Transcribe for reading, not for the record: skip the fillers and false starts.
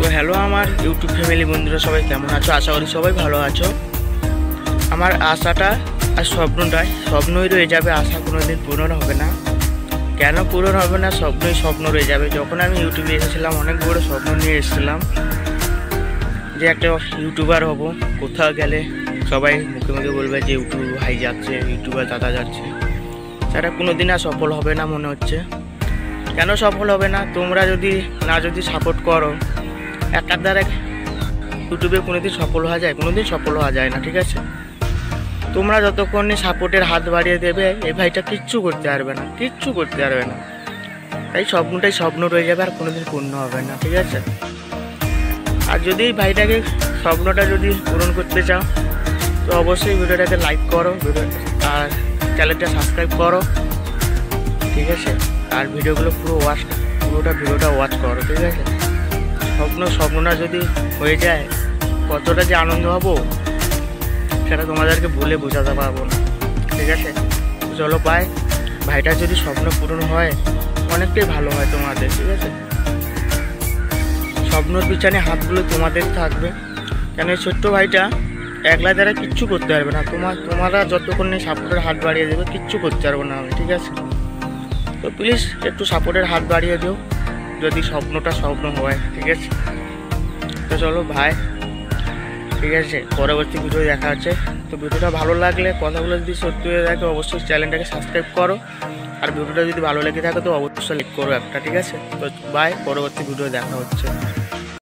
তো হ্যালো আমার YouTube family বন্ধুরা, সবাই কেমন আছো? আশা করি সবাই ভালো আছো। আমার আশাটা আর স্বপ্নই রয়ে যাবে, আশা কোনোদিন পূরণ হবে না। কেন পূরণ হবে না? স্বপ্ন রয়ে যাবে। যখন আমি ইউটিউবে এসেছিলাম অনেক বড় স্বপ্ন নিয়ে এসেছিলাম যে একটা ইউটিউবার হব। কোথাও গেলে সবাই মুখে মুখে বলবে যে ইউটিউব ভাই যাচ্ছে, ইউটিউবার দাদা যাচ্ছে। সেটা কোনোদিন আর সফল হবে না মনে হচ্ছে। কেন সফল হবে না? তোমরা যদি সাপোর্ট করো, একার দ্বারা ইউটিউবে কোনোদিন সফল হওয়া যায়? কোনোদিন সফল হওয়া যায় না, ঠিক আছে? তোমরা যতক্ষণ সাপোর্টের হাত বাড়িয়ে দেবে, এই ভাইটা কিচ্ছু করতে পারবে না। তাই স্বপ্ন রয়ে যাবে, আর কোনোদিন পূর্ণ হবে না, ঠিক আছে? আর যদি ভাইটাকে স্বপ্নটা যদি পূরণ করতে চাও, তো অবশ্যই ভিডিওটাকে লাইক করো, আর চ্যানেলটা সাবস্ক্রাইব করো, ঠিক আছে? আর ভিডিওগুলো পুরোটা ভিডিওটা ওয়াচ করো, ঠিক আছে? স্বপ্নটা যদি হয়ে যায়, কতটা যে আনন্দ হবো সেটা তোমাদেরকে বলে বোঝাতে পারবো না, ঠিক আছে? চলো ভাইটার যদি স্বপ্ন পূরণ হয় অনেকটাই ভালো হয় তোমাদের, ঠিক আছে? স্বপ্নর পিছনে হাতগুলো তোমাদের থাকবে। কেন এই ছোট্ট ভাইটা একলা দ্বারা কিচ্ছু করতে পারবে না। তোমরা যতক্ষণ সাপোর্টের হাত বাড়িয়ে দেবে, কিচ্ছু করতে পারবো না আমি, ঠিক আছে? তো প্লিজ একটু সাপোর্টের হাত বাড়িয়ে দিও যদি স্বপ্ন হয়, ঠিক আছে? তো চলো ভাই, ঠিক আছে, পরবর্তী ভিডিও দেখা হচ্ছে। তো ভিডিওটা ভালো লাগলে, কথাগুলো যদি সত্যি হয়ে থাকে, অবশ্যই চ্যানেলটাকে সাবস্ক্রাইব করো। আর ভিডিওটা যদি ভালো লেগে থাকে তো অবশ্যই লাইক করো একটা, ঠিক আছে? তো বাই, পরবর্তী ভিডিও দেখা হচ্ছে।